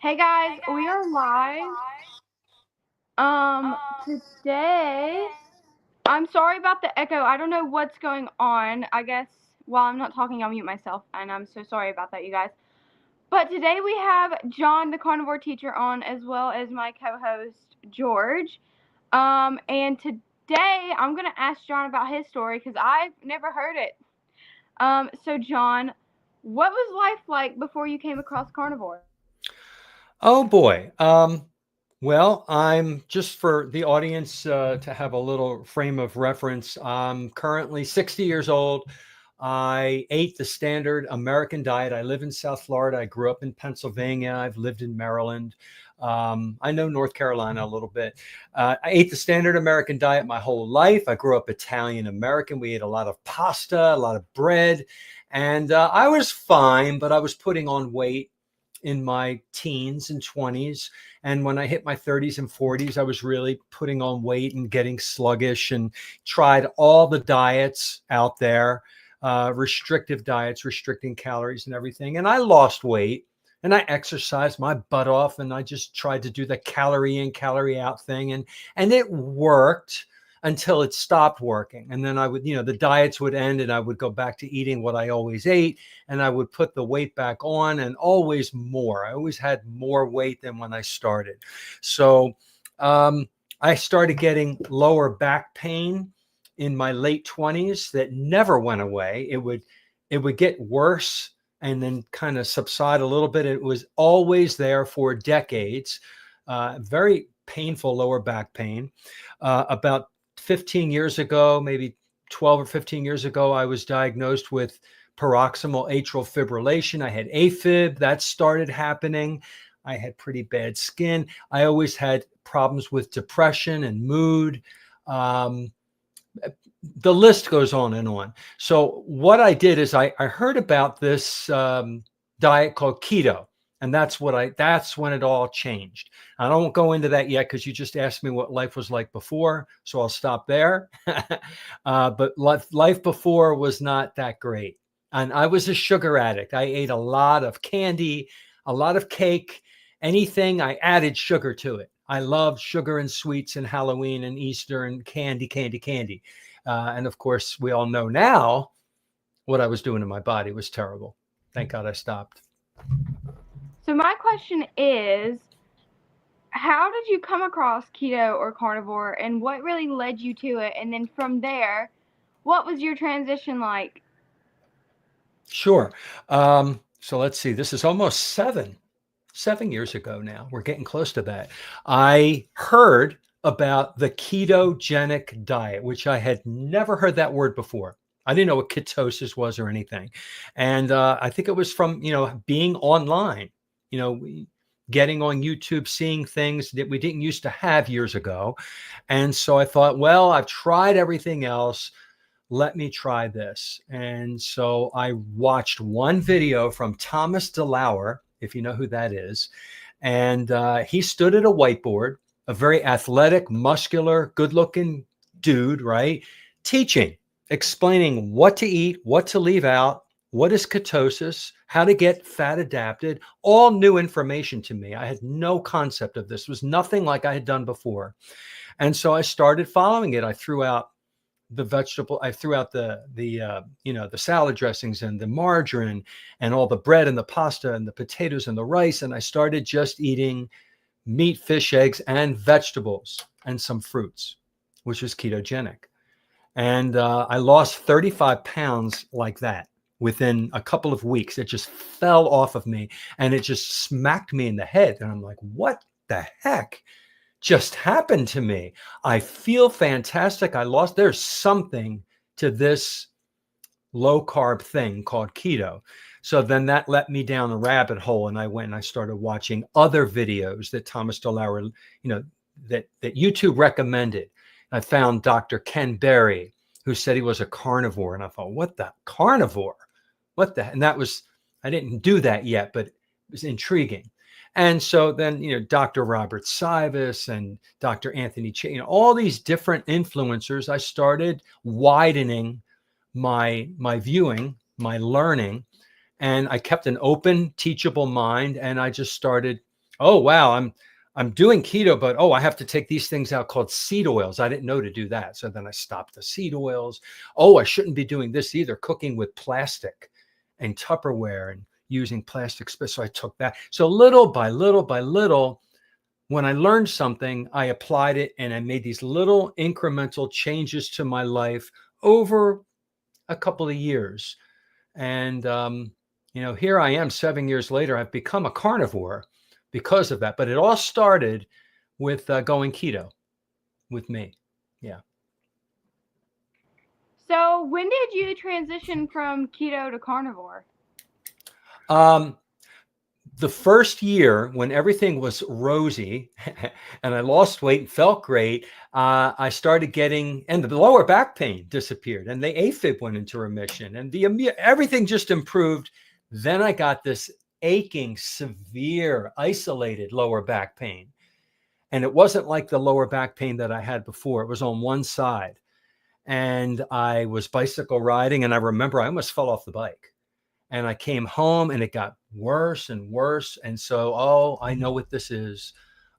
Hey guys, we are live. Today, I'm sorry about the echo. I don't know what's going on. I guess while I'm not talking, I'll mute myself, and I'm so sorry about that, you guys. But today we have John, the carnivore teacher, on, as well as my co-host George. And today I'm gonna ask John about his story because I've never heard it. So John, what was life like before you came across carnivore? Oh boy. Well, I'm just for the audience to have a little frame of reference. I'm currently 60 years old. I ate the standard American diet. I live in South Florida. I grew up in Pennsylvania. I've lived in Maryland. I know North Carolina a little bit. I ate the standard American diet my whole life. I grew up Italian American. We ate a lot of pasta, a lot of bread, and I was fine, but I was putting on weight in my teens and 20s. And when I hit my 30s and 40s, I was really putting on weight and getting sluggish and tried all the diets out there, restrictive diets, restricting calories and everything. And I lost weight and I exercised my butt off and I just tried to do the calorie in, calorie out thing. And it worked until it stopped working. And then I would, the diets would end and I would go back to eating what I always ate and I would put the weight back on and always more. I always had more weight than when I started. So I started getting lower back pain in my late 20s that never went away. It would get worse and then kind of subside a little bit. It was always there for decades. Very painful lower back pain. About 15 years ago, maybe 12 or 15 years ago, I was diagnosed with paroxysmal atrial fibrillation. I had AFib. That started happening. I had pretty bad skin. I always had problems with depression and mood. The list goes on and on. So what I did is I heard about this diet called keto. And that's when it all changed. I don't go into that yet because you just asked me what life was like before. So I'll stop there. But life before was not that great. And I was a sugar addict. I ate a lot of candy, a lot of cake, anything. I added sugar to it. I loved sugar and sweets and Halloween and Easter and candy, candy, candy. And of course, we all know now what I was doing to my body was terrible. Thank God I stopped. So my question is, how did you come across keto or carnivore and what really led you to it? And then from there, what was your transition like? Sure. So let's see. This is almost 7 years ago now. We're getting close to that. I heard about the ketogenic diet, which I had never heard that word before. I didn't know what ketosis was or anything. And I think it was from, being online, you know, getting on YouTube, seeing things that we didn't used to have years ago. And so I thought, well, I've tried everything else. Let me try this. And so I watched one video from Thomas DeLauer, if you know who that is. And he stood at a whiteboard, a very athletic, muscular, good looking dude, right? Teaching, explaining what to eat, what to leave out, what is ketosis, how to get fat adapted, all new information to me. I had no concept of this. It was nothing like I had done before. And so I started following it. I threw out the salad dressings and the margarine and all the bread and the pasta and the potatoes and the rice. And I started just eating meat, fish, eggs, and vegetables and some fruits, which was ketogenic. And I lost 35 pounds like that within a couple of weeks. It just fell off of me and it just smacked me in the head. And I'm like, what the heck just happened to me? I feel fantastic. There's something to this low carb thing called keto. So then that let me down a rabbit hole and I went and I started watching other videos that Thomas DeLauer, that YouTube recommended. I found Dr. Ken Berry, who said he was a carnivore. And I thought, what the carnivore? And I didn't do that yet, but it was intriguing. And so then, Dr. Robert Sivas and Dr. Anthony Che, all these different influencers, I started widening my viewing, my learning, and I kept an open, teachable mind. And I Oh wow, I'm doing keto, but oh, I have to take these things out called seed oils. I didn't know to do that. So then I stopped the seed oils. Oh, I shouldn't be doing this either, cooking with plastic and Tupperware and using plastic. So I took that. So little by little by little, when I learned something, I applied it and I made these little incremental changes to my life over a couple of years. And, here I am 7 years later. I've become a carnivore because of that. But it all started with going keto with me. Yeah. So when did you transition from keto to carnivore? Um, the first year when everything was rosy and I lost weight and felt great, I started getting, and the lower back pain disappeared and the AFib went into remission and everything just improved. Then I got this aching, severe, isolated lower back pain. And it wasn't like the lower back pain that I had before. It was on one side. And I was bicycle riding, and I remember I almost fell off the bike. And I came home and it got worse and worse. And so, oh, I know what this is.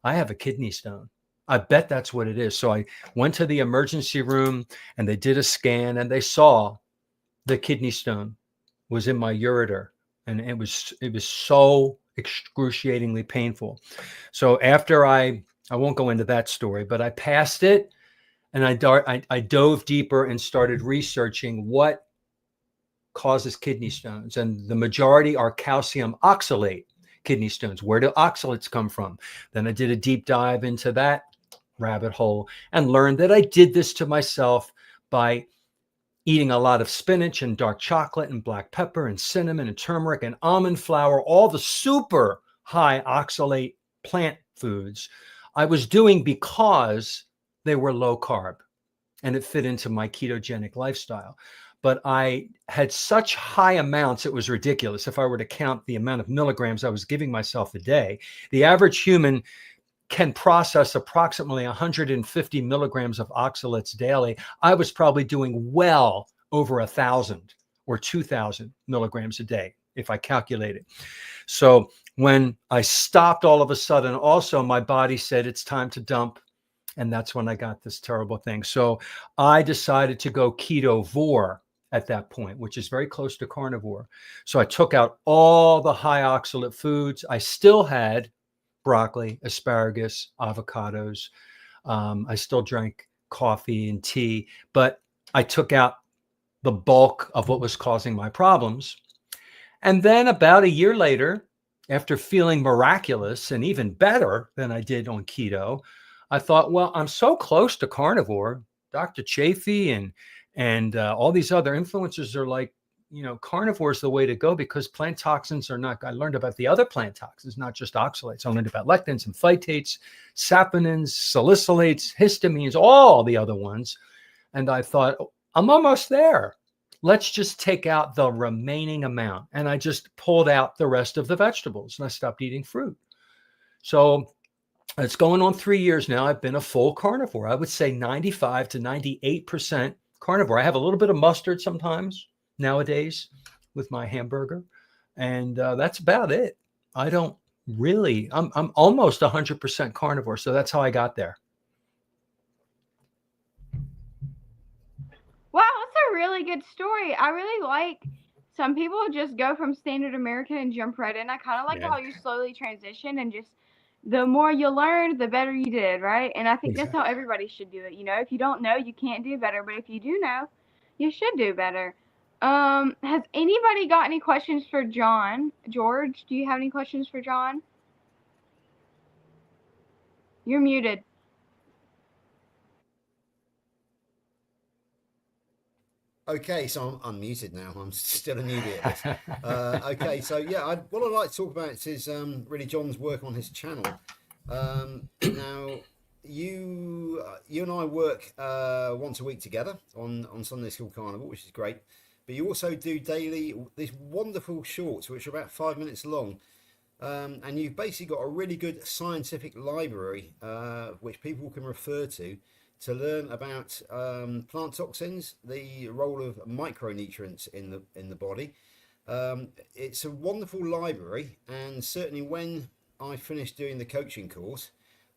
I have a kidney stone. I bet that's what it is. So I went to the emergency room and they did a scan and they saw the kidney stone was in my ureter. And it was so excruciatingly painful. So after I won't go into that story, but I passed it and I dove deeper and started researching what causes kidney stones, and the majority are calcium oxalate kidney stones. Where do oxalates come from? Then I did a deep dive into that rabbit hole and learned that I did this to myself by eating a lot of spinach and dark chocolate and black pepper and cinnamon and turmeric and almond flour, all the super high oxalate plant foods I was doing because they were low carb and it fit into my ketogenic lifestyle. But I had such high amounts, it was ridiculous. If I were to count the amount of milligrams I was giving myself a day, the average human can process approximately 150 milligrams of oxalates daily. I was probably doing well over 1,000 or 2,000 milligrams a day if I calculate it. So when I stopped, all of a sudden, also my body said it's time to dump. And that's when I got this terrible thing. So I decided to go ketovore at that point, which is very close to carnivore. So I took out all the high oxalate foods. I still had broccoli, asparagus, avocados. I still drank coffee and tea, but I took out the bulk of what was causing my problems. And then about a year later, after feeling miraculous and even better than I did on keto, I thought, well, I'm so close to carnivore. Dr. Chafee and all these other influencers are like, carnivore is the way to go because plant toxins are not. I learned about the other plant toxins, not just oxalates. I learned about lectins and phytates, saponins, salicylates, histamines, all the other ones. And I thought, I'm almost there. Let's just take out the remaining amount. And I just pulled out the rest of the vegetables and I stopped eating fruit. So it's going on 3 years now. I've been a full carnivore. I would say 95 to 98% carnivore. I have a little bit of mustard sometimes nowadays with my hamburger. And that's about it. I don't really, I'm almost 100% carnivore. So that's how I got there. Wow, that's a really good story. I really like some people just go from standard American and jump right in. I kind of like Yeah, how you slowly transition and just the more you learn, the better you did, right? And I think that's how exactly. everybody should do it. You know, if you don't know, you can't do better, but if you do know, you should do better. Has anybody got any questions for John? George, do you have any questions for John? You're muted. Okay, so I'm unmuted now. I'm still a newbie at this. Okay, so yeah, what I'd like to talk about is really John's work on his channel. Now, you and I work once a week together on Sunday School Carnival, which is great. But you also do daily these wonderful shorts, which are about 5 minutes long. And you've basically got a really good scientific library which people can refer to learn about plant toxins, the role of micronutrients in the body. It's a wonderful library, and certainly when I finish doing the coaching course,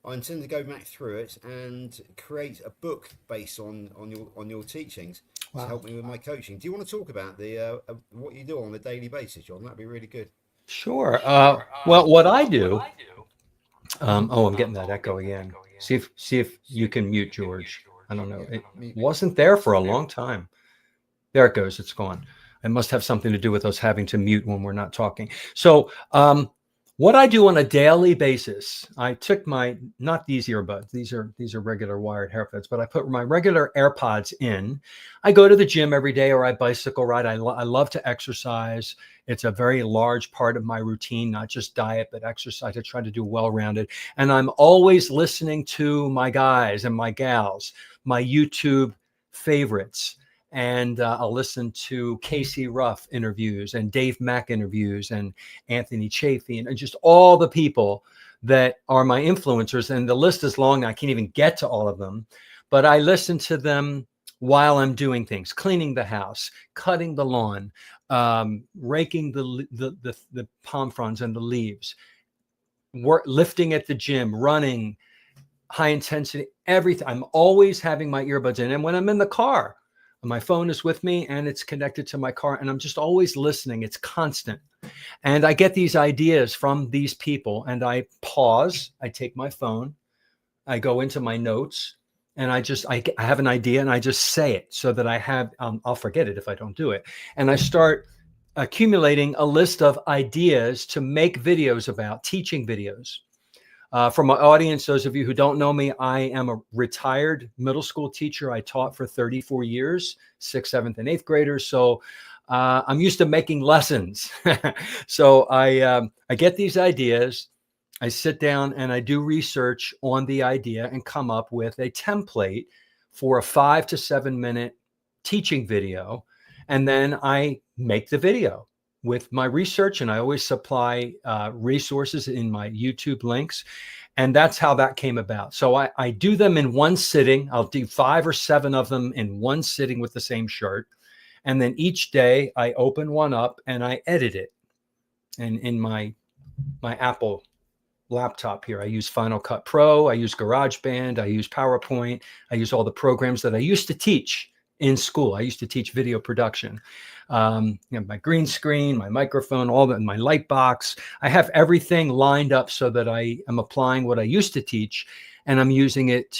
I intend to go back through it and create a book based on your teachings to Wow. help me with my coaching. Do you want to talk about the what you do on a daily basis, John? That'd be really good. Sure. Well, what I do. Oh, I'm getting that echo again. See if you can mute George. I don't know. It Mute me. wasn't there for a long time. There it goes. It's gone. It must have something to do with us having to mute when we're not talking. So, what I do on a daily basis, I took my, not these earbuds. These are regular wired headphones, but I put my regular AirPods in. I go to the gym every day, or I bicycle ride. I love to exercise. It's a very large part of my routine, not just diet, but exercise. I try to do well-rounded. And I'm always listening to my guys and my gals, my YouTube favorites. And I'll listen to Casey Ruff interviews and Dave Mack interviews and Anthony Chafee and just all the people that are my influencers. And the list is long. I can't even get to all of them, but I listen to them while I'm doing things, cleaning the house, cutting the lawn, raking the palm fronds and the leaves, lifting at the gym, running, high intensity, everything. I'm always having my earbuds in. And when I'm in the car, my phone is with me and it's connected to my car, and I'm just always listening. It's constant. And I get these ideas from these people, and I pause. I take my phone, I go into my notes, and I have an idea and I just say it so that I'll forget it if I don't do it. And I start accumulating a list of ideas to make videos about, teaching videos. For my audience, those of you who don't know me, I am a retired middle school teacher. I taught for 34 years, 6th, 7th, and 8th graders. So I'm used to making lessons. So I get these ideas. I sit down and I do research on the idea and come up with a template for a 5 to 7 minute teaching video. And then I make the video with my research, and I always supply resources in my YouTube links. And that's how that came about. So I do them in one sitting. I'll do 5 or 7 of them in one sitting with the same shirt. And then each day I open one up and I edit it. And in my Apple laptop here, I use Final Cut Pro, I use GarageBand, I use PowerPoint, I use all the programs that I used to teach in school. I used to teach video production. My green screen, my microphone, all that, my light box. I have everything lined up so that I am applying what I used to teach, and I'm using it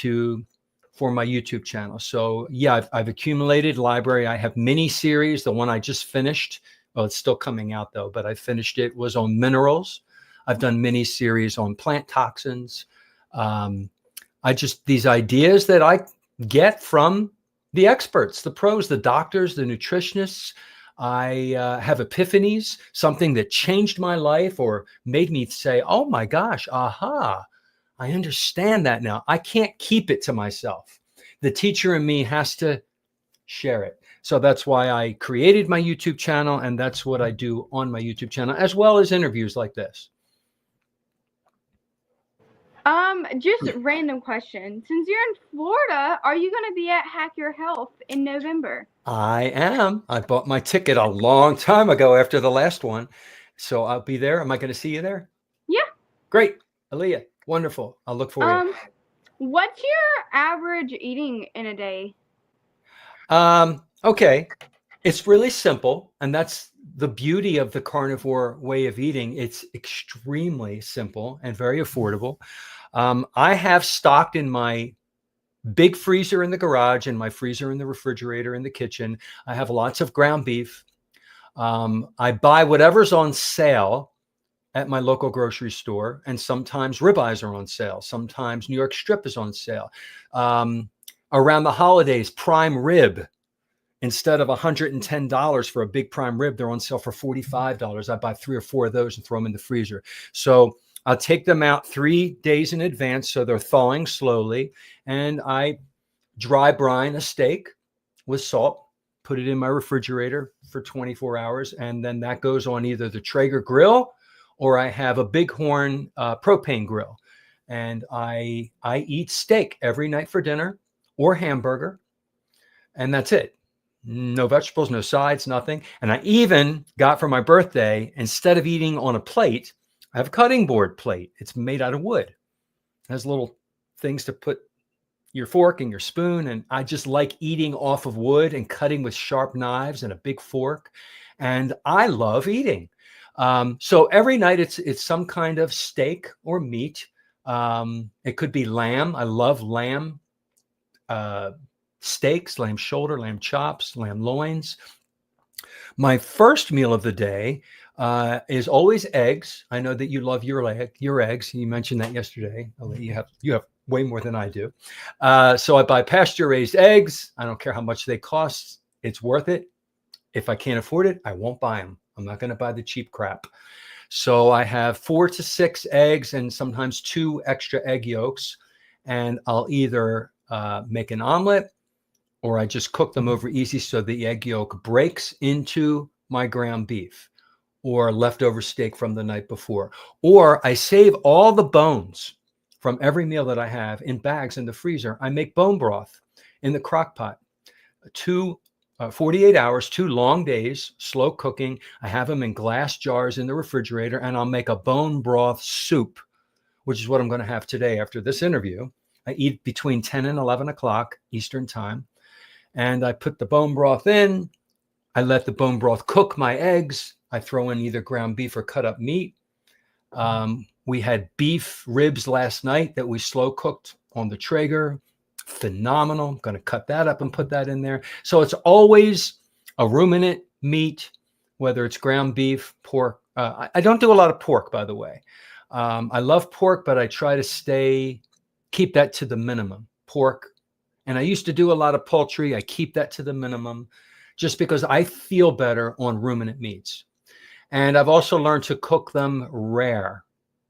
for my YouTube channel. So yeah, I've accumulated library. I have mini series. The one I just finished, well, it's still coming out though, but I finished it, was on minerals. I've done mini series on plant toxins. These ideas that I get from the experts, the pros, the doctors, the nutritionists. I have epiphanies, something that changed my life or made me say, oh my gosh, aha, I understand that now. I can't keep it to myself. The teacher in me has to share it. So that's why I created my YouTube channel, and that's what I do on my YouTube channel, as well as interviews like this. Just a random question. Since you're in Florida, are you going to be at Hack Your Health in November? I am. I bought my ticket a long time ago after the last one. So I'll be there. Am I going to see you there? Yeah. Great. Aaliyah, wonderful. I'll look for you. What's your average eating in a day? Okay. It's really simple. And that's the beauty of the carnivore way of eating. It's extremely simple and very affordable. I have stocked in my big freezer in the garage and my freezer in the refrigerator in the kitchen. I have lots of ground beef. I buy whatever's on sale at my local grocery store. And sometimes ribeyes are on sale. Sometimes New York strip is on sale. Around the holidays, prime rib, instead of $110 for a big prime rib, they're on sale for $45. I buy 3 or 4 of those and throw them in the freezer. So I'll take them out 3 days in advance so they're thawing slowly. And I dry brine a steak with salt, put it in my refrigerator for 24 hours. And then that goes on either the Traeger grill, or I have a Bighorn propane grill. And I eat steak every night for dinner, or hamburger. And that's it. No vegetables, no sides, nothing. And I even got for my birthday, instead of eating on a plate, I have a cutting board plate. It's made out of wood. It has little things to put your fork and your spoon. And I just like eating off of wood and cutting with sharp knives and a big fork. And I love eating. So every night it's some kind of steak or meat. It could be lamb. I love lamb steaks, lamb shoulder, lamb chops, lamb loins. My first meal of the day is always eggs. I know that you love your eggs. You mentioned that yesterday. You have way more than I do. So I buy pasture raised eggs. I don't care how much they cost. It's worth it. If I can't afford it, I won't buy them. I'm not going to buy the cheap crap. So I have 4 to 6 eggs and sometimes 2 extra egg yolks. And I'll either make an omelet, or I just cook them over easy so the egg yolk breaks into my ground beef or leftover steak from the night before. Or I save all the bones from every meal that I have in bags in the freezer. I make bone broth in the crock pot. 48 hours, 2 long days, slow cooking. I have them in glass jars in the refrigerator, and I'll make a bone broth soup, which is what I'm going to have today after this interview. I eat between 10 and 11 o'clock Eastern time. And I put the bone broth in. I let the bone broth cook my eggs. I throw in either ground beef or cut up meat. We had beef ribs last night that we slow cooked on the Traeger. Phenomenal. I'm going to cut that up and put that in there. So it's always a ruminant meat, whether it's ground beef, pork. I don't do a lot of pork, by the way. I love pork, but I try to keep that to the minimum. Pork. And I used to do a lot of poultry. I keep that to the minimum just because I feel better on ruminant meats. And I've also learned to cook them rare.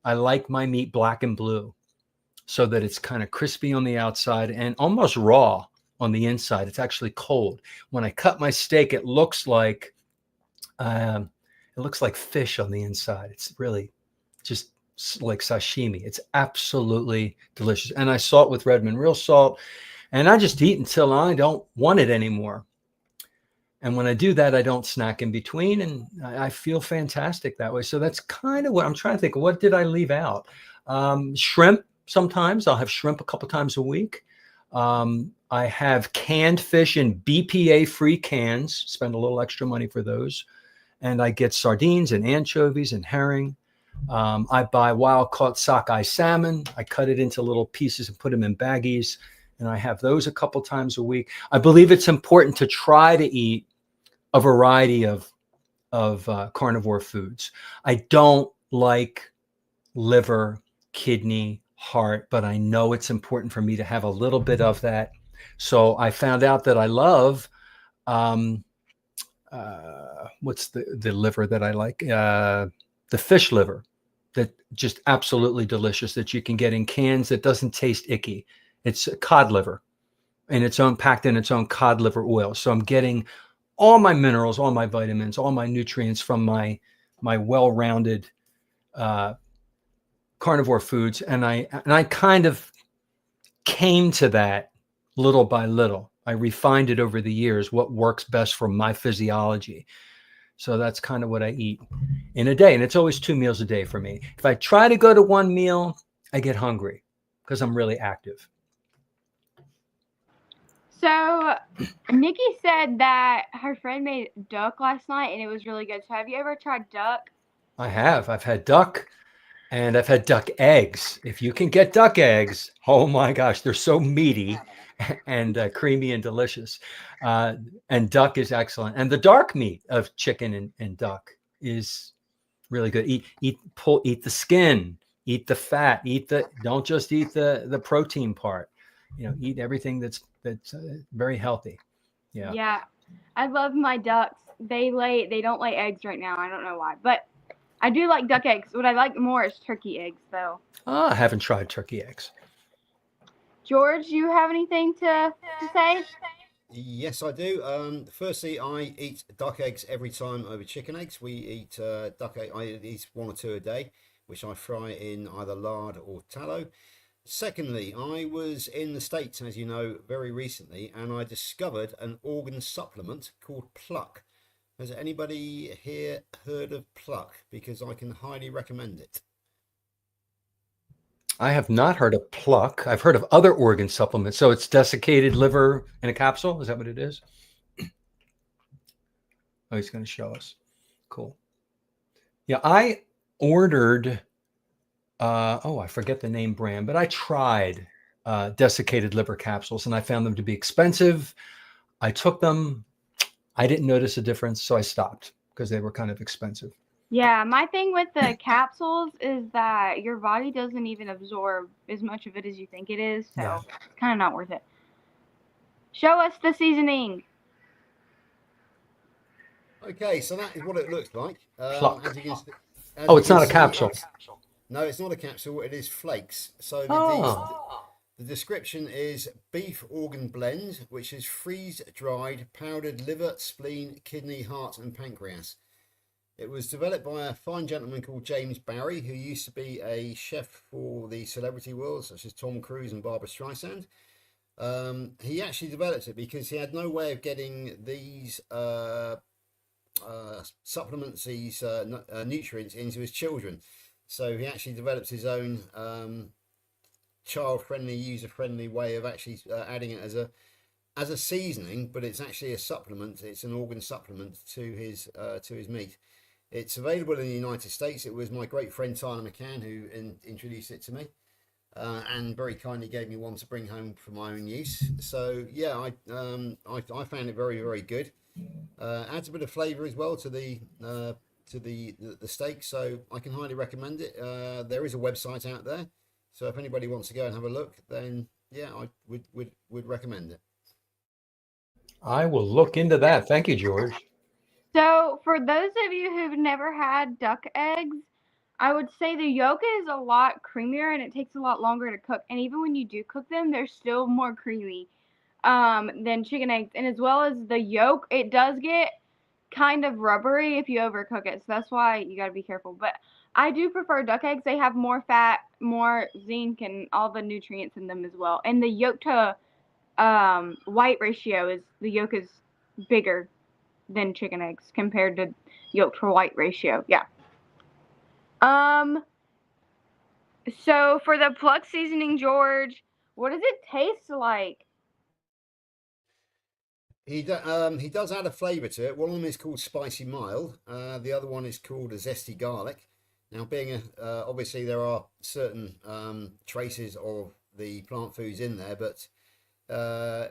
I like my meat black and blue so that it's kind of crispy on the outside and almost raw on the inside. It's actually cold. When I cut my steak, it looks like fish on the inside. It's really just like sashimi. It's absolutely delicious. And I salt with Redmond real salt. And I just eat until I don't want it anymore. And when I do that, I don't snack in between, and I feel fantastic that way. So that's kind of what I'm trying to think. What did I leave out? Shrimp. Sometimes I'll have shrimp a couple times a week. I have canned fish in BPA-free cans. Spend a little extra money for those. And I get sardines and anchovies and herring. I buy wild-caught sockeye salmon. I cut it into little pieces and put them in baggies. And I have those a couple times a week. I believe it's important to try to eat a variety of carnivore foods. I don't like liver, kidney, heart, but I know it's important for me to have a little bit of that. So I found out that I love, what's the liver that I like? The fish liver, that just absolutely delicious, that you can get in cans that doesn't taste icky. It's cod liver, and it's packed in its own cod liver oil. So I'm getting all my minerals, all my vitamins, all my nutrients from my well-rounded carnivore foods. And I kind of came to that little by little. I refined it over the years, what works best for my physiology. So that's kind of what I eat in a day. And it's always 2 meals a day for me. If I try to go to 1 meal, I get hungry because I'm really active. So, Nikki said that her friend made duck last night and it was really good. So, have you ever tried duck? I have. I've had duck, and I've had duck eggs. If you can get duck eggs, oh my gosh, they're so meaty and creamy and delicious. And duck is excellent. And the dark meat of chicken and duck is really good. Eat the skin, eat the fat, don't just eat the protein part. Eat everything that's very healthy. Yeah. I love my ducks. They don't lay eggs right now. I don't know why, but I do like duck eggs. What I like more is turkey eggs, though. Oh, I haven't tried turkey eggs. George, you have anything to say? Yes, I do. Firstly, I eat duck eggs every time over chicken eggs. We eat duck egg. I eat 1 or 2 a day, which I fry in either lard or tallow. Secondly, I was in the States, as you know, very recently, and I discovered an organ supplement called Pluck. Has anybody here heard of Pluck? Because I can highly recommend it. I have not heard of pluck. I've heard of other organ supplements. So it's desiccated liver in a capsule. Is that what it is? Oh, he's going to show us. Cool. Yeah, I ordered. I forget the name brand, but I tried desiccated liver capsules, and I found them to be expensive. I took them. I didn't notice a difference, so I stopped because they were kind of expensive. Yeah, my thing with the capsules is that your body doesn't even absorb as much of it as you think it is, Yeah. so it's kind of not worth it. Show us the seasoning. Okay, so that is what it looks like. Pluck. As Oh, you it's can not a see, capsule. no, it's not a capsule. It is flakes. So Oh, the description is beef organ blend, which is freeze dried powdered liver, spleen, kidney, heart, and pancreas. It was developed by a fine gentleman called James Barry, who used to be a chef for the celebrity world, such as Tom Cruise and Barbara Streisand. He actually developed it because he had no way of getting these supplements, these nutrients into his children. So he actually developed his own child-friendly, user-friendly way of actually adding it as a seasoning, but it's actually a supplement. It's an organ supplement to his meat. It's available in the United States. It was my great friend Tyler McCann who introduced it to me, and very kindly gave me one to bring home for my own use. So yeah, I found it very, very good. Adds a bit of flavour as well to the steak, so I can highly recommend it. There is a website out there, so if anybody wants to go and have a look, then yeah, I would recommend it. I will look into that. Thank you, George. So, for those of you who've never had duck eggs, I would say the yolk is a lot creamier and it takes a lot longer to cook. And even when you do cook them, they're still more creamy than chicken eggs. And as well as the yolk, it does get kind of rubbery if you overcook it. So that's why you got to be careful. But I do prefer duck eggs. They have more fat, more zinc, and all the nutrients in them as well. And the yolk to white ratio is the yolk is bigger than chicken eggs compared to yolk to white ratio. Yeah. Um. So for the pluck seasoning, George, what does it taste like? He does add a flavour to it. One of them is called spicy mild. The other one is called a zesty garlic. Now, being obviously there are certain traces of the plant foods in there, but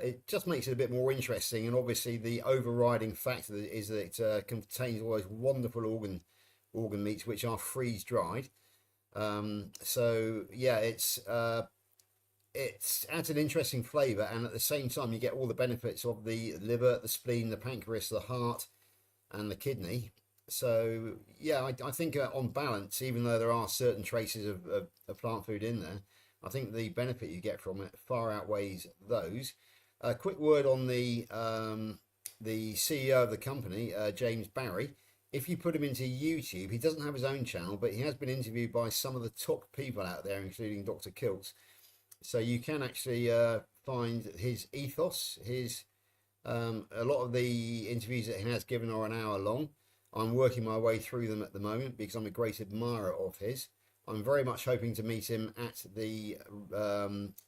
it just makes it a bit more interesting. And obviously, the overriding factor is that it contains all those wonderful organ meats which are freeze dried. So yeah, it adds an interesting flavour, and at the same time, you get all the benefits of the liver, the spleen, the pancreas, the heart, and the kidney. So yeah, I think on balance, even though there are certain traces of plant food in there, I think the benefit you get from it far outweighs those. A quick word on the CEO of the company, James Barry. If you put him into YouTube, he doesn't have his own channel, but he has been interviewed by some of the top people out there, including Dr. Kiltz. So you can actually find his ethos, his a lot of the interviews that he has given are an hour long. I'm working my way through them at the moment because I'm a great admirer of his. I'm very much hoping to meet him at the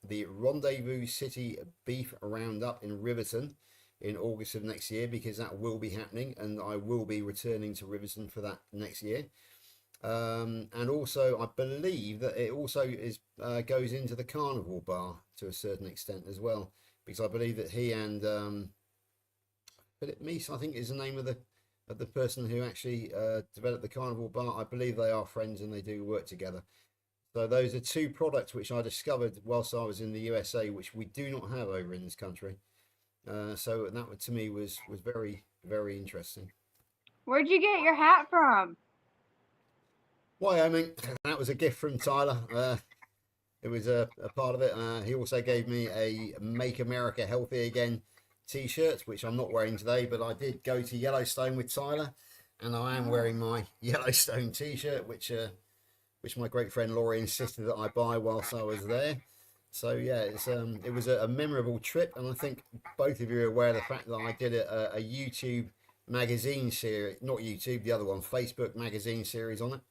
Rendezvous City Beef Roundup in Riverton in August of next year, because that will be happening and I will be returning to Riverton for that next year. And also, I believe that it also is goes into the carnivore bar to a certain extent as well, because I believe that he and Philip Meese, I think, is the name of the person who actually developed the carnivore bar. I believe they are friends and they do work together. So those are two products which I discovered whilst I was in the USA, which we do not have over in this country. So that to me was very, very interesting. Where'd you get your hat from? Wyoming, that was a gift from Tyler. It was a part of it. He also gave me a Make America Healthy Again t-shirt, which I'm not wearing today, but I did go to Yellowstone with Tyler, and I am wearing my Yellowstone t-shirt, which my great friend Laurie insisted that I buy whilst I was there. So yeah, it was a memorable trip, and I think both of you are aware of the fact that I did a YouTube magazine series, not YouTube, the other one, Facebook magazine series on it.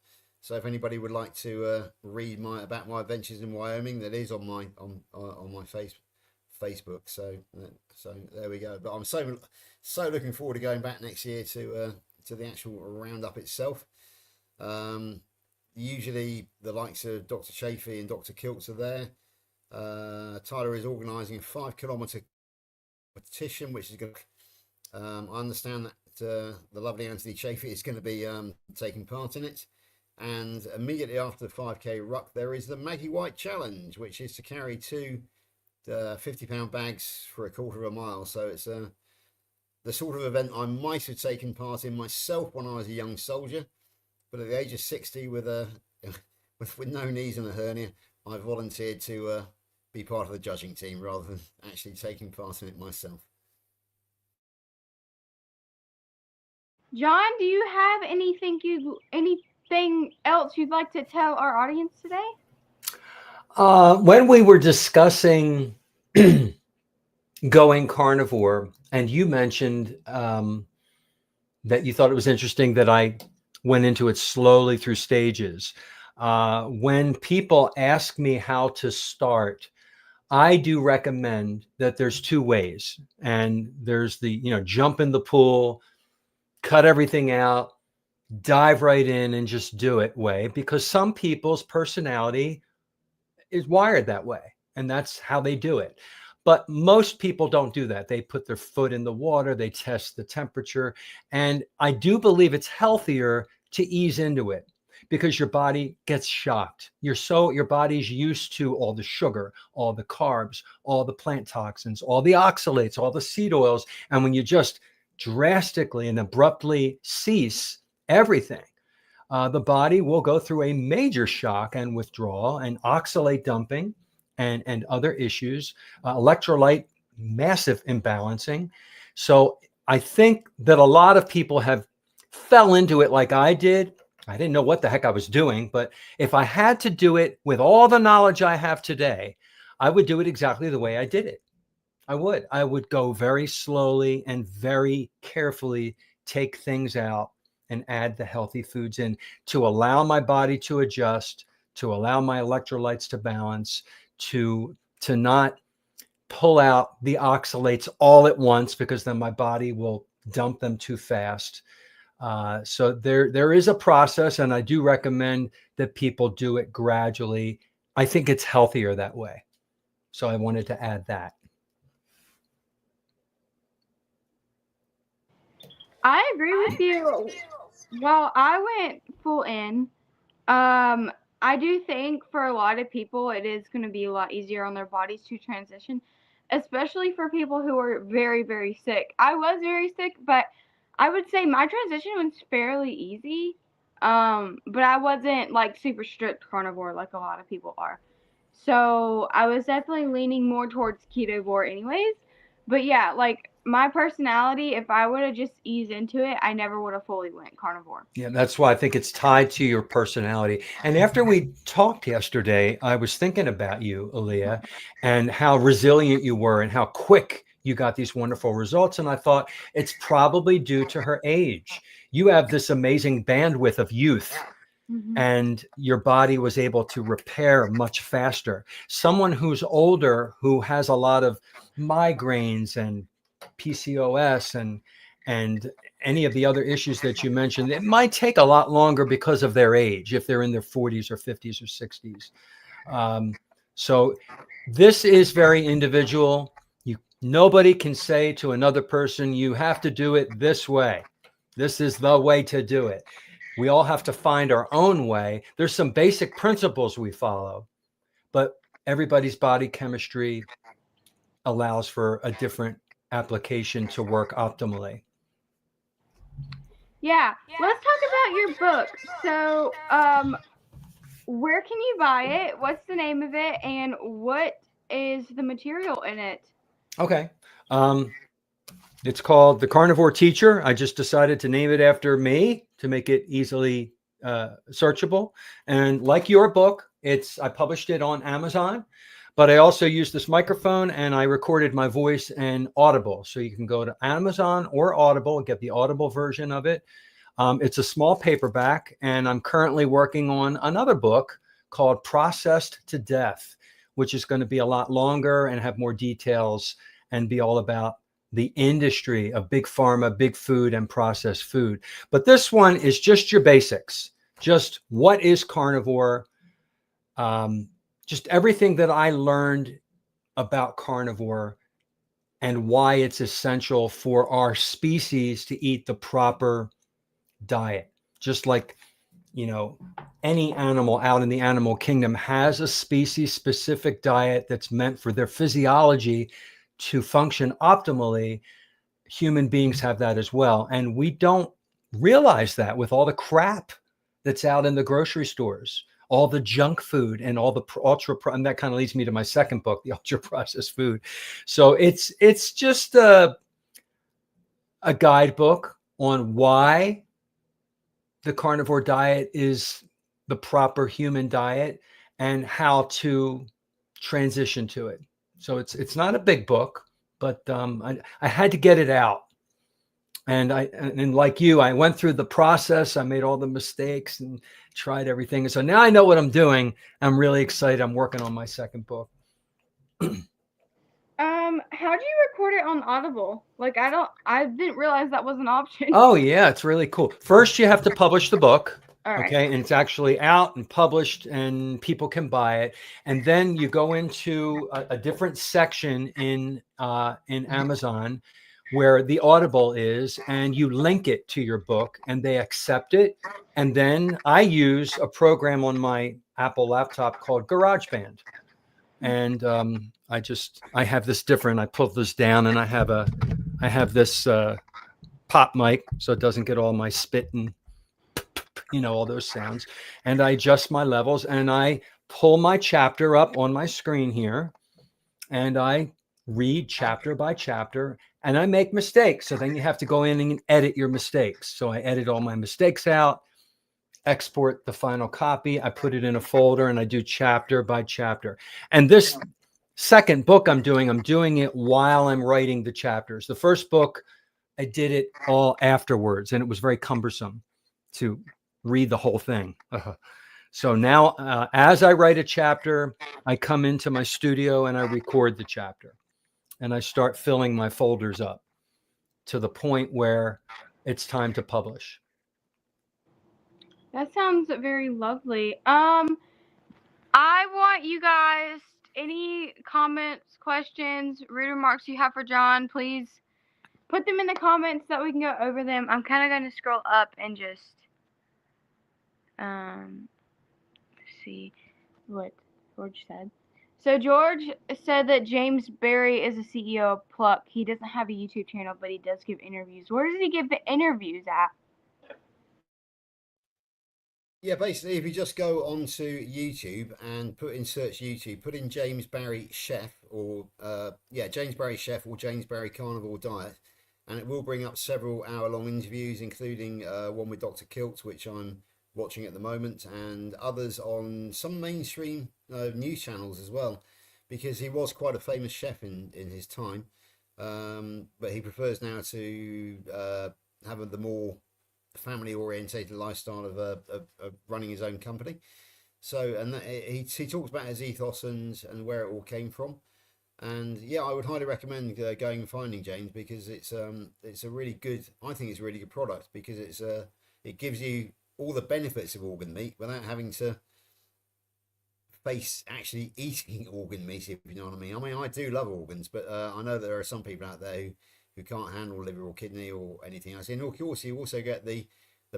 So if anybody would like to read about my adventures in Wyoming, that is on my Facebook. So there we go. But I'm so looking forward to going back next year to the actual roundup itself. Usually the likes of Dr. Chafee and Dr. Kiltz are there. Tyler is organising a 5 kilometre petition, which is going to. I understand that the lovely Anthony Chafee is going to be taking part in it. And immediately after the 5K ruck, there is the Maggie White Challenge, which is to carry two 50-pound bags for a quarter of a mile. So it's the sort of event I might have taken part in myself when I was a young soldier. But at the age of 60, with no knees and a hernia, I volunteered to be part of the judging team rather than actually taking part in it myself. John, do you have anything else you'd like to tell our audience today? When we were discussing going carnivore, and you mentioned that you thought it was interesting that I went into it slowly through stages. When people ask me how to start, I do recommend that there's two ways. And there's the, jump in the pool, cut everything out, dive right in and just do it way, because some people's personality is wired that way and that's how they do it. But most people don't do that. They put their foot in the water, they test the temperature. And I do believe it's healthier to ease into it because your body gets shocked. Your body's used to all the sugar, all the carbs, all the plant toxins, all the oxalates, all the seed oils. And when you just drastically and abruptly cease everything, the body will go through a major shock and withdrawal and oxalate dumping and other issues, electrolyte massive imbalancing. So I think that a lot of people have fell into it like I did. I didn't know what the heck I was doing, but if I had to do it with all the knowledge I have today, I would do it exactly the way I did it. I would go very slowly and very carefully take things out and add the healthy foods in to allow my body to adjust, to allow my electrolytes to balance, to not pull out the oxalates all at once, because then my body will dump them too fast. So there is a process, and I do recommend that people do it gradually. I think it's healthier that way. So I wanted to add that. I agree with you. Well, I went full in. I do think for a lot of people, it is going to be a lot easier on their bodies to transition, especially for people who are very, very sick. I was very sick, but I would say my transition was fairly easy. But I wasn't like super strict carnivore like a lot of people are. So I was definitely leaning more towards ketovore anyways. But yeah, like my personality, if I would have just eased into it, I never would have fully went carnivore. Yeah, that's why I think it's tied to your personality. And after we talked yesterday, I was thinking about you, Aaliyah, and how resilient you were and how quick you got these wonderful results. And I thought it's probably due to her age. You have this amazing bandwidth of youth. Mm-hmm. And your body was able to repair much faster. Someone who's older, who has a lot of migraines and PCOS and any of the other issues that you mentioned, it might take a lot longer because of their age, if they're in their 40s or 50s or 60s. So this is very individual. Nobody can say to another person, you have to do it this way. This is the way to do it. We all have to find our own way. There's some basic principles we follow, but everybody's body chemistry allows for a different application to work optimally. Yeah, let's talk about your book. So, where can you buy it? What's the name of it? And what is the material in it? Okay. It's called The Carnivore Teacher. I just decided to name it after me to make it easily searchable. And like your book, I published it on Amazon, but I also used this microphone and I recorded my voice and Audible. So you can go to Amazon or Audible and get the Audible version of it. It's a small paperback, and I'm currently working on another book called Processed to Death, which is going to be a lot longer and have more details and be all about the industry of big pharma, big food, and processed food. But this one is just your basics. Just what is carnivore? Just everything that I learned about carnivore and why it's essential for our species to eat the proper diet. Just like, any animal out in the animal kingdom has a species specific diet that's meant for their physiology to function optimally. Human beings have that as well. And we don't realize that with all the crap that's out in the grocery stores, all the junk food and all the and that kind of leads me to my second book, the ultra processed food. So it's just a guidebook on why the carnivore diet is the proper human diet and how to transition to it. So it's not a big book, but I had to get it out. And like you, I went through the process. I made all the mistakes and tried everything. So now I know what I'm doing. I'm really excited. I'm working on my second book. How do you record it on Audible? Like, I didn't realize that was an option. Oh yeah, it's really cool. First, you have to publish the book. All right. Okay, and it's actually out and published, and people can buy it. And then you go into a different section in Amazon where the Audible is, and you link it to your book, and they accept it. And then I use a program on my Apple laptop called GarageBand, and I have this different. I pull this down, and I have this pop mic, so it doesn't get all my spit and all those sounds. And I adjust my levels, and I pull my chapter up on my screen here, and I read chapter by chapter, and I make mistakes. So then you have to go in and edit your mistakes. So I edit all my mistakes out, export the final copy. I put it in a folder, and I do chapter by chapter. And this second book I'm doing it while I'm writing the chapters. The first book, I did it all afterwards, and it was very cumbersome to read the whole thing. So now, as I write a chapter, I come into my studio and I record the chapter, and I start filling my folders up to the point where it's time to publish. That sounds very lovely. I want you guys, any comments, questions, rude remarks you have for John, please put them in the comments so that we can go over them. I'm kind of going to scroll up and just see what George said. So George said that James Barry is the CEO of Pluck. He doesn't have a YouTube channel, but he does give interviews. Where does he give the interviews at? Yeah, basically, if you just go onto YouTube and put in search YouTube, put in James Barry Chef or James Barry Chef or James Barry Carnivore Diet, and it will bring up several hour-long interviews, including one with Dr. Kilt, which I'm watching at the moment, and others on some mainstream news channels as well, because he was quite a famous chef in his time, but he prefers now to have the more family orientated lifestyle of running his own company. So, and he talks about his ethos and where it all came from. And yeah, I would highly recommend going and finding James, because it's a really good, I think it's a really good product, because it gives you all the benefits of organ meat without having to face actually eating organ meat, if you know what I mean. I mean, I do love organs, but I know there are some people out there who can't handle liver or kidney or anything else. And of course, you also get the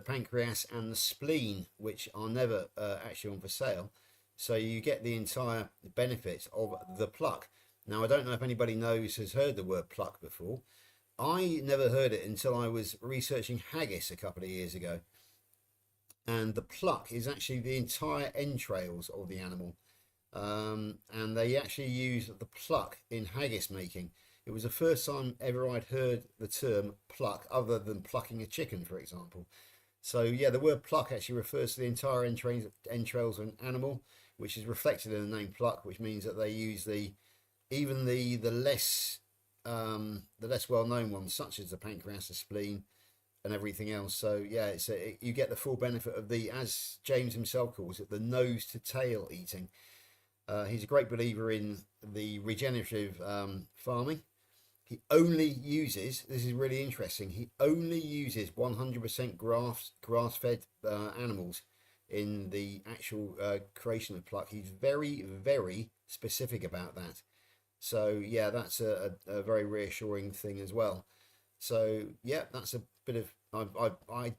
pancreas and the spleen, which are never actually on for sale. So you get the entire benefits of the pluck. Now, I don't know if anybody has heard the word pluck before. I never heard it until I was researching haggis a couple of years ago. And the pluck is actually the entire entrails of the animal. And they actually use the pluck in haggis making. It was the first time ever I'd heard the term pluck, other than plucking a chicken, for example. So yeah, the word pluck actually refers to the entire entrails of an animal, which is reflected in the name pluck, which means that they use the less well known ones, such as the pancreas, the spleen, and everything else. So yeah, you get the full benefit of the, as James himself calls it, the nose to tail eating. He's a great believer in the regenerative farming. He only uses, this is really interesting, he only uses 100% grass fed animals in the actual creation of pluck. He's very, very specific about that. So, yeah, that's a very reassuring thing as well. So, yeah, that's a bit of, I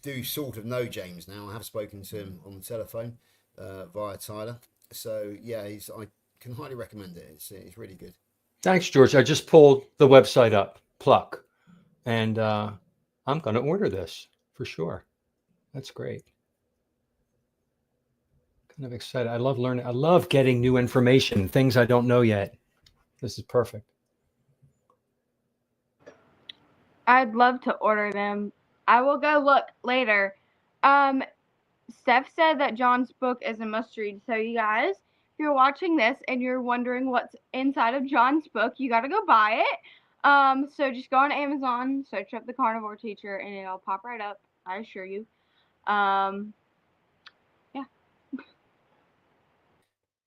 do sort of know James now. I have spoken to him on the telephone via Tyler. So, yeah, I can highly recommend it. It's really good. Thanks, George. I just pulled the website up, Pluck, and I'm going to order this for sure. That's great. Kind of excited. I love learning. I love getting new information, things I don't know yet. This is perfect. I'd love to order them. I will go look later. Um, Steph said that John's book is a must read. So, you guys, if you're watching this and you're wondering what's inside of John's book, you got to go buy it. So just go on Amazon, search up the Carnivore Teacher, and it'll pop right up. I assure you. Um, yeah.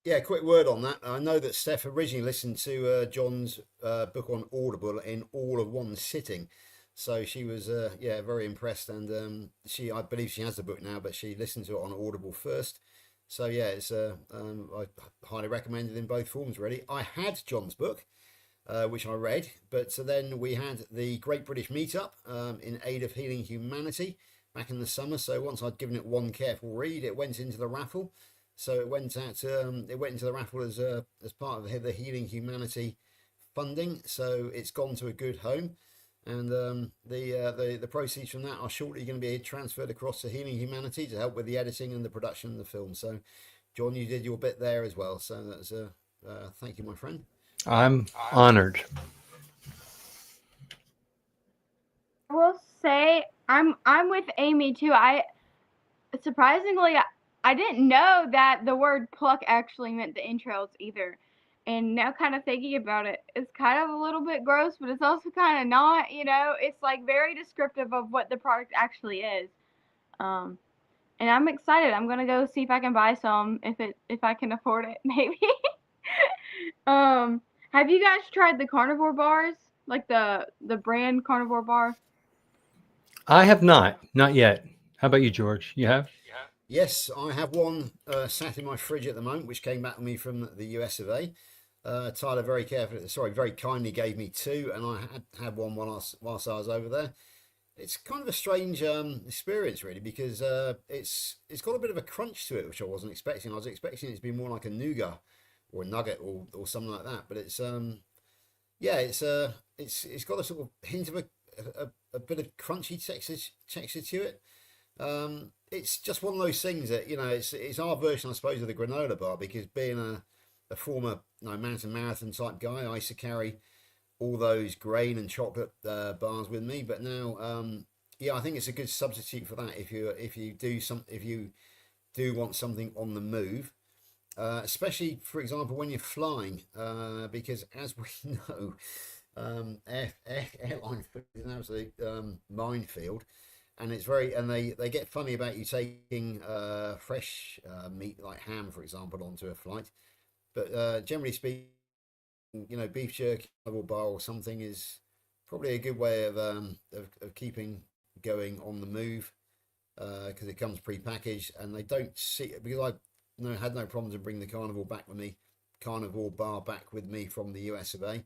Yeah, quick word on that. I know that Steph originally listened to John's book on Audible in all of one sitting, so she was yeah, very impressed. And I believe she has the book now, but she listened to it on Audible first. So yeah, I highly recommend it in both forms. Really, I had John's book, which I read, but so then we had the Great British Meetup in aid of healing humanity back in the summer. So once I'd given it one careful read, it went into the raffle. So it went out. It went into the raffle as part of the Healing Humanity funding. So it's gone to a good home, and the proceeds from that are shortly going to be transferred across to Healing Humanity to help with the editing and the production of the film. So, John, you did your bit there as well. So that's thank you, my friend. I'm honored. I will say I'm with Amy too. I surprisingly I didn't know that the word pluck actually meant the entrails either. And now kind of thinking about it, it's kind of a little bit gross, but it's also kind of not, it's like very descriptive of what the product actually is. Um and I'm excited. I'm going to go see if I can buy some if I can afford it maybe. um have you guys tried the carnivore bars? Like the brand carnivore bar? I have not yet. How about you, George? You have? Yes, I have one sat in my fridge at the moment, which came back to me from the US of A. Tyler very kindly gave me two, and I had one whilst I was over there. It's kind of a strange experience, really, because it's got a bit of a crunch to it, which I wasn't expecting. I was expecting it to be more like a nougat or a nugget or something like that. But it's yeah, it's got a sort of hint of a bit of crunchy texture to it. It's just one of those things that it's our version, I suppose, of the granola bar, because being a former mountain marathon type guy, I used to carry all those grain and chocolate bars with me. But now, yeah, I think it's a good substitute for that if you do want something on the move, especially for example when you're flying, because as we know, airline food is an absolute minefield. And they get funny about you taking fresh meat like ham, for example, onto a flight. But generally speaking, beef jerky or bar or something is probably a good way of keeping going on the move, because it comes pre-packaged, and they don't see, because I had no problems in bringing the carnivore bar back with me from the US of A.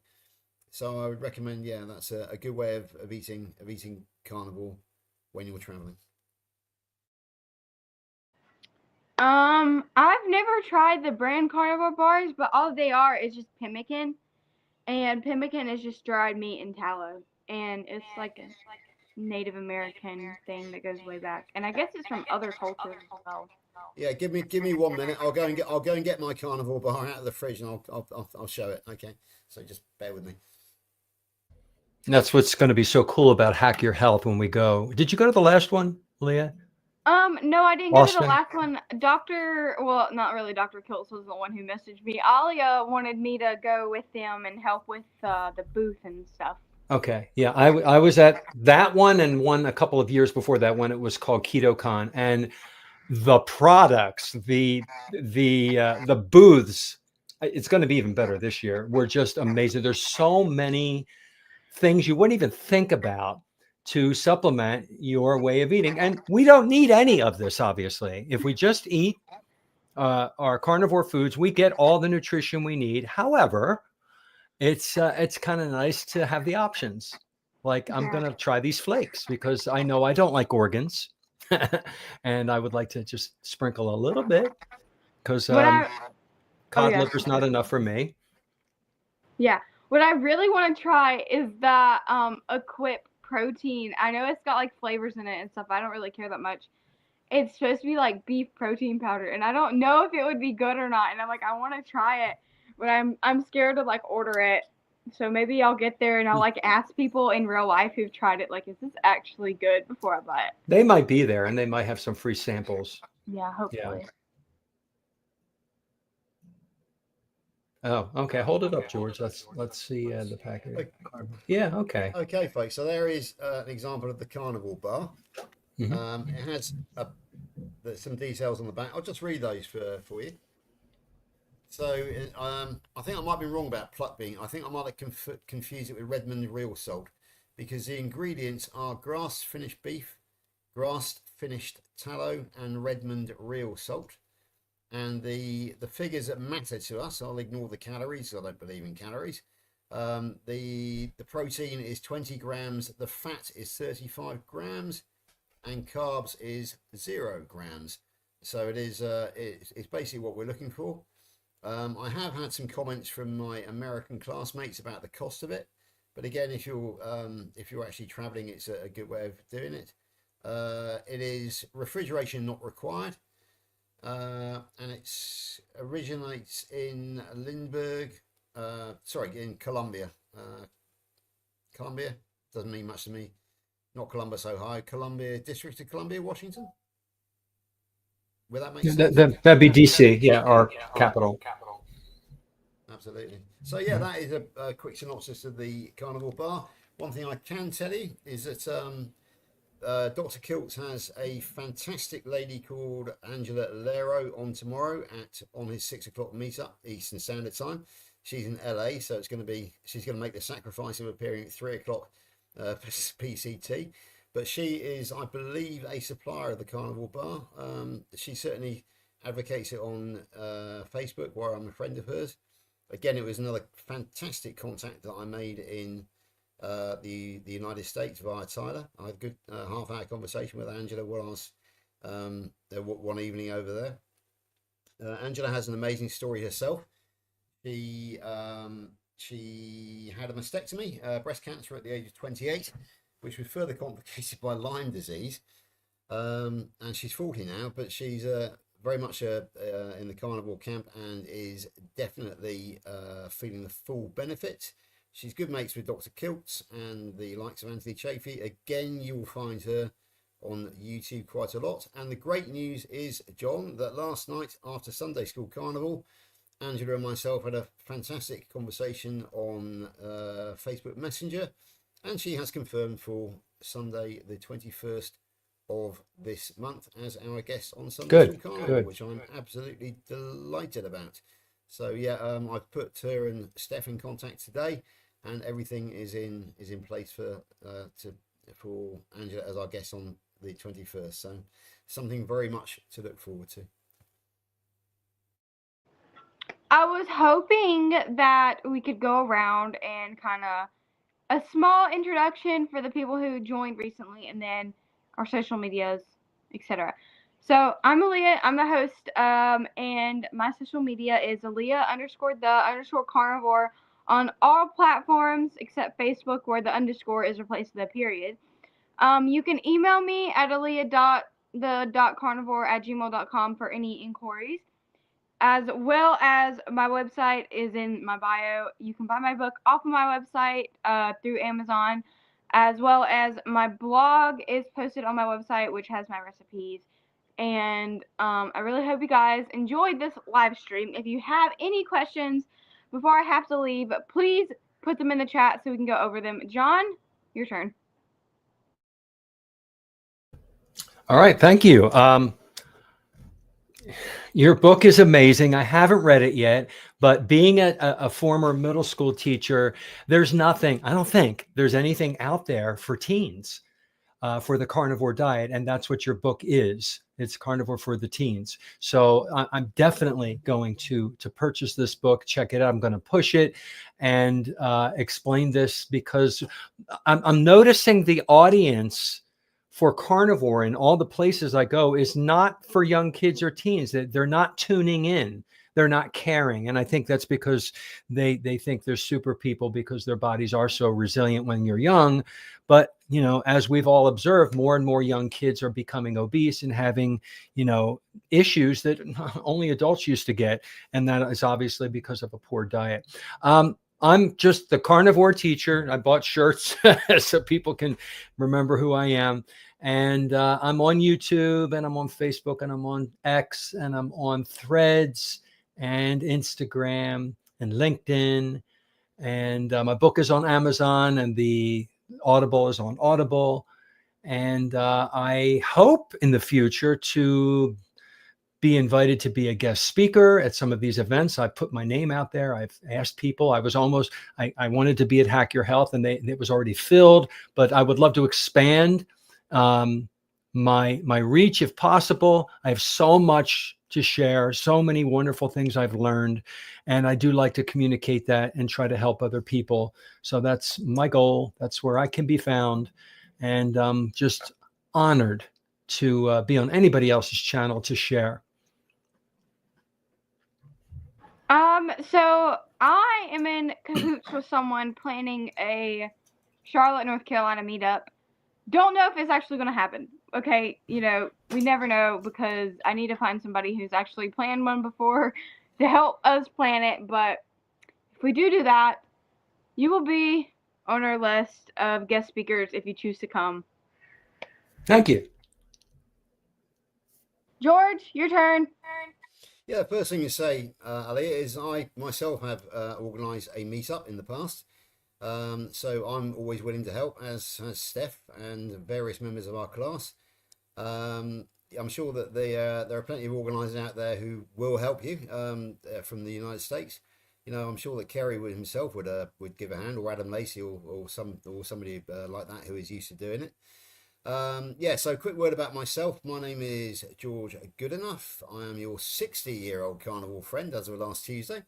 So I would recommend, yeah, that's a good way of eating carnivore when you're traveling. I've never tried the brand carnivore bars, but all they are is just pemmican, and pemmican is just dried meat and tallow, and it's like a Native American thing that goes way back, and I guess it's from other cultures as well. Yeah, give me 1 minute. I'll go and get my carnivore bar out of the fridge, and I'll show it. Okay, so just bear with me. That's what's going to be so cool about Hack Your Health when we go. Did you go to the last one, Leah? No, I didn't go to the last one. Well, not really. Dr. Kiltz was the one who messaged me. Alia wanted me to go with them and help with the booth and stuff. Okay. Yeah. I was at that one and one a couple of years before that when it was called KetoCon, and the products, the booths, it's going to be even better this year. We're just amazing. There's so many things you wouldn't even think about to supplement your way of eating. And we don't need any of this, obviously. If we just eat our carnivore foods, we get all the nutrition we need. However, it's kind of nice to have the options. Like I'm Yeah. gonna try these flakes because I know I don't like organs, and I would like to just sprinkle a little bit because What I oh cod yeah. liver's not enough for me. Yeah. What I really want to try is the Equip protein. I know it's got like flavors in it and stuff. I don't really care that much. It's supposed to be like beef protein powder, and I don't know if it would be good or not. And I'm like, I want to try it, but I'm scared to like order it. So maybe I'll get there and I'll like ask people in real life who've tried it, like, is this actually good before I buy it? They might be there, and they might have some free samples. Yeah, Yeah. hopefully. Oh, okay. Hold it up, George. Let's see the packet. Yeah. Okay. Okay, folks. So there is an example of the carnivore bar. Mhm. It has some details on the back. I'll just read those for you. So I think I might be wrong about pluck bean. I think I might have confused it with Redmond real salt because the ingredients are grass finished beef, grass finished tallow, and Redmond real salt. And the figures that matter to us, I'll ignore the calories. I don't believe in calories. The protein is 20 grams, the fat is 35 grams, and carbs is 0 grams. So it's basically what we're looking for. I have had some comments from my American classmates about the cost of it, but again, if you're actually traveling, it's a good way of doing it. It is refrigeration not required, and it originates in Lindbergh, in Columbia. Columbia doesn't mean much to me. Not Columbus, Ohio. Columbia, District of Columbia, Washington. Would that make Yeah, sense? that'd be DC. Yeah, our capital. Absolutely. So yeah, that is a quick synopsis of the carnivore bar. One thing I can tell you is that Dr. Kiltz has a fantastic lady called Angela Lero on tomorrow on his 6 o'clock meetup Eastern Standard Time. She's in LA, so she's going to make the sacrifice of appearing at 3 o'clock PCT. But she is, I believe, a supplier of the carnivore bar. She certainly advocates it on Facebook, where I'm a friend of hers. Again, it was another fantastic contact that I made in the United States via Tyler. I had a good half-hour conversation with Angela while I was one evening over there. Angela has an amazing story herself. She had a mastectomy, breast cancer at the age of 28, which was further complicated by Lyme disease. And she's 40 now, but she's very much in the carnivore camp and is definitely feeling the full benefit. She's good mates with Dr. Kiltz and the likes of Anthony Chafee. Again, you will find her on YouTube quite a lot. And the great news is, John, that last night after Sunday School Carnival, Angela and myself had a fantastic conversation on Facebook Messenger, and she has confirmed for Sunday the 21st of this month as our guest on Sunday School Carnival, which I'm absolutely delighted about. So yeah, I've put her and Steph in contact today, and everything is in place for Angela as our guest on the 21st. So something very much to look forward to. I was hoping that we could go around and kind of a small introduction for the people who joined recently, and then our social medias, etc. So I'm Aaliyah. I'm the host, and my social media is Aaliyah_the_carnivore on all platforms except Facebook, where the underscore is replaced with a period. You can email me at aaliyah.the.carnivore@gmail.com for any inquiries, as well as my website is in my bio. You can buy my book off of my website through Amazon, as well as my blog is posted on my website, which has my recipes. And I really hope you guys enjoyed this live stream. If you have any questions before I have to leave, please put them in the chat so we can go over them. John, your turn. All right, thank you. Your book is amazing. I haven't read it yet, but being a former middle school teacher, there's nothing, I don't think there's anything out there for teens for the carnivore diet. And that's what your book is. It's Carnivore for the Teens. So I'm definitely going to purchase this book, check it out. I'm going to push it and explain this because I'm noticing the audience for carnivore in all the places I go is not for young kids or teens. They're not tuning in. They're not caring. And I think that's because they think they're super people because their bodies are so resilient when you're young. But, you know, as we've all observed, more and more young kids are becoming obese and having, you know, issues that only adults used to get. And that is obviously because of a poor diet. I'm just the carnivore teacher. I bought shirts so people can remember who I am. And I'm on YouTube and I'm on Facebook and I'm on X and I'm on Threads and Instagram and LinkedIn. And my book is on Amazon and the Audible is on Audible. And I hope in the future to be invited to be a guest speaker at some of these events. I put my name out there. I've asked people. I wanted to be at Hack Your Health and it was already filled, but I would love to expand my reach if possible. I have so much to share, so many wonderful things I've learned, and I do like to communicate that and try to help other people. So that's my goal. That's where I can be found, and just honored to be on anybody else's channel to share. So I am in cahoots with someone planning a Charlotte, North Carolina meetup. Don't know if it's actually going to happen. Okay, you know, we never know because I need to find somebody who's actually planned one before to help us plan it. But if we do that, you will be on our list of guest speakers if you choose to come. Thank you. George, your turn. Yeah, the first thing to say, Ali, is I myself have organised a meetup in the past. So I'm always willing to help, as has Steph and various members of our class. I'm sure that there are plenty of organisers out there who will help you from the United States. You know, I'm sure that Kerry himself would give a hand, or Adam Lacey, or somebody like that who is used to doing it. Yeah, so quick word about myself. My name is George Goodenough. I am your 60-year-old carnivore friend as of last Tuesday.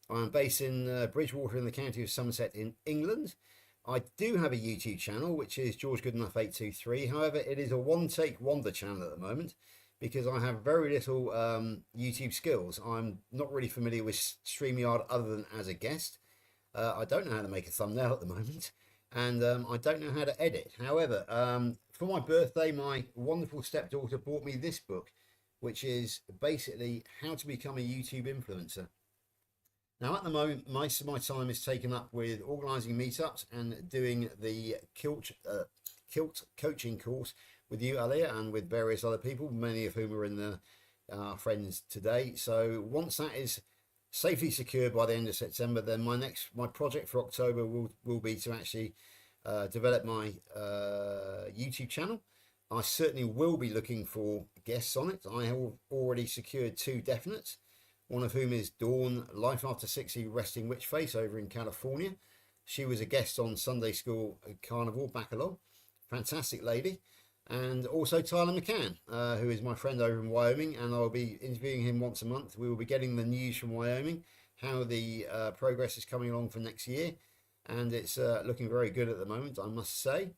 I am based in Bridgewater in the county of Somerset in England. I do have a YouTube channel, which is George Goodenough 823. However, it is a one-take wonder channel at the moment because I have very little YouTube skills. I'm not really familiar with StreamYard other than as a guest. I don't know how to make a thumbnail at the moment, and I don't know how to edit. However, for my birthday, my wonderful stepdaughter bought me this book, which is basically how to become a YouTube influencer. Now, at the moment, most of my time is taken up with organising meetups and doing the kilt coaching course with you, Alia, and with various other people, many of whom are in the friends today. So once that is safely secured by the end of September, then my project for October will be to actually develop my YouTube channel. I certainly will be looking for guests on it. I have already secured 2 definites, one of whom is Dawn, Life After 60 Resting Witch Face over in California. She was a guest on Sunday School Carnivore Bacalog. Fantastic lady. And also Tyler McCann, who is my friend over in Wyoming, and I'll be interviewing him once a month. We will be getting the news from Wyoming, how the progress is coming along for next year, and it's looking very good at the moment, I must say.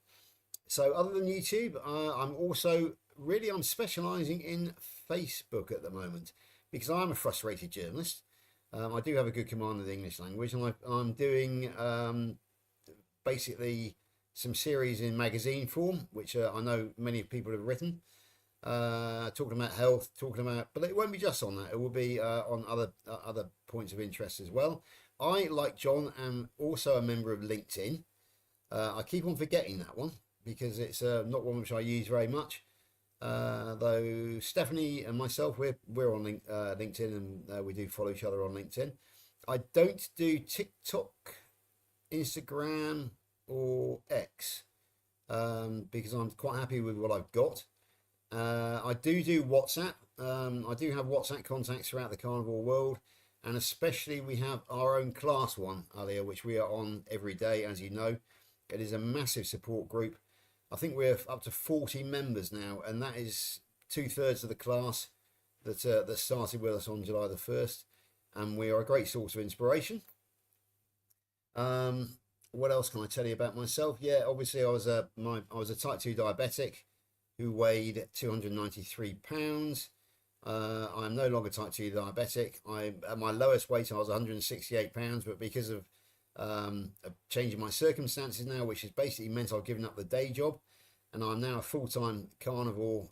So other than YouTube, I'm specialising in Facebook at the moment, because I'm a frustrated journalist. I do have a good command of the English language, and I'm doing basically some series in magazine form, which I know many people have written, talking about health, but it won't be just on that. It will be on other points of interest as well. I, like John, am also a member of LinkedIn. I keep on forgetting that one because it's not one which I use very much. Though Stephanie and myself, we're on LinkedIn, and we do follow each other on LinkedIn. I don't do TikTok Instagram or X, because I'm quite happy with what I've got. I do WhatsApp. I do have WhatsApp contacts throughout the carnivore world, and especially we have our own class one, Alia, which we are on every day, as you know. It is a massive support group. I think we're up to 40 members now, and that is 2/3 of the class that started with us on July the 1st, and we are a great source of inspiration. What else can I tell you about myself? Yeah, obviously I was a type 2 diabetic who weighed 293 pounds. I'm no longer type 2 diabetic. At my lowest weight, I was 168 pounds, but because of changing my circumstances now, which has basically meant I've given up the day job, and I'm now a full-time carnivore.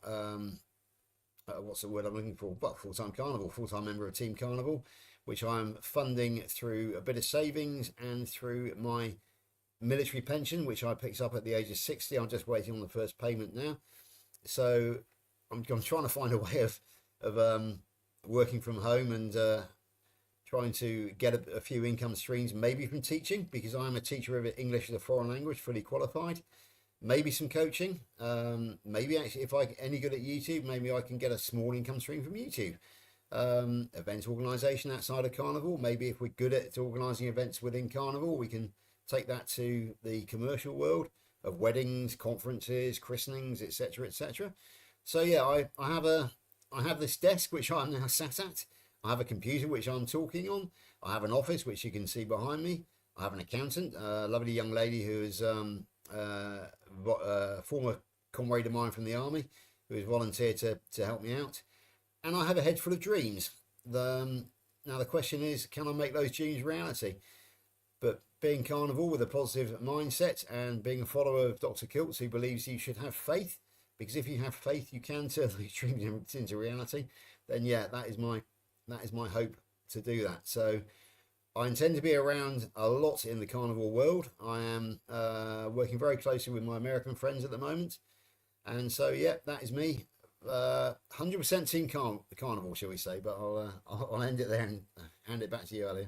What's the word I'm looking for? But full-time carnivore, full-time member of Team Carnivore, which I'm funding through a bit of savings and through my military pension, which I picked up at the age of 60. I'm just waiting on the first payment now. So I'm trying to find a way of working from home and trying to get a few income streams, maybe from teaching, because I'm a teacher of English as a foreign language, fully qualified. Maybe some coaching. Maybe actually, if I'm any good at YouTube, maybe I can get a small income stream from YouTube. Event organisation outside of carnivore. Maybe if we're good at organising events within carnivore, we can take that to the commercial world of weddings, conferences, christenings, etc., etc. So yeah, I have this desk which I'm now sat at. I have a computer which I'm talking on. I have an office which you can see behind me. I have an accountant, a lovely young lady who is a former comrade of mine from the army, who has volunteered to help me out. And I have a head full of dreams. Now the question is, can I make those dreams reality? But being carnivore with a positive mindset and being a follower of Dr. Kiltz, who believes you should have faith, because if you have faith, you can turn these dreams into reality. Then yeah, that is my hope to do that. So I intend to be around a lot in the carnivore world. I am working very closely with my American friends at the moment, and so yeah, that is me. 100% team carnivore, shall we say? But I'll end it there and hand it back to you, Alia.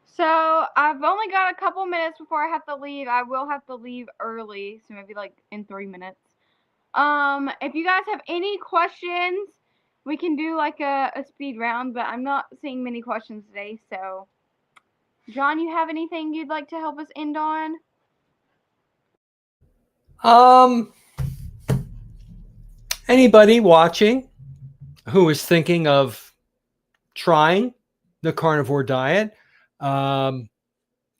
So I've only got a couple minutes before I have to leave. I will have to leave early, so maybe like in 3 minutes. If you guys have any questions, we can do like a speed round, but I'm not seeing many questions today. So, John, you have anything you'd like to help us end on? Anybody watching who is thinking of trying the carnivore diet,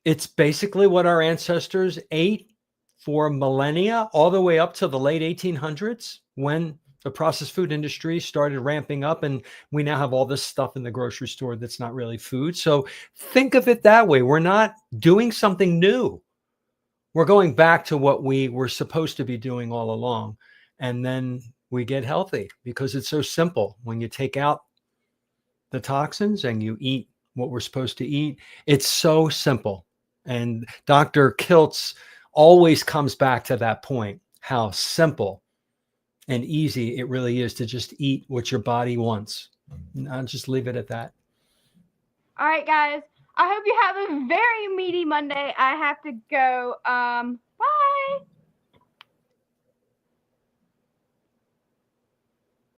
it's basically what our ancestors ate for millennia, all the way up to the late 1800s, when the processed food industry started ramping up, and we now have all this stuff in the grocery store that's not really food. So think of it that way. We're not doing something new. We're going back to what we were supposed to be doing all along. And then we get healthy because it's so simple. When you take out the toxins and you eat what we're supposed to eat, it's so simple. And Dr. Kiltz always comes back to that point, how simple and easy it really is to just eat what your body wants. And I'll just leave it at that. All right, guys. I hope you have a very meaty Monday. I have to go.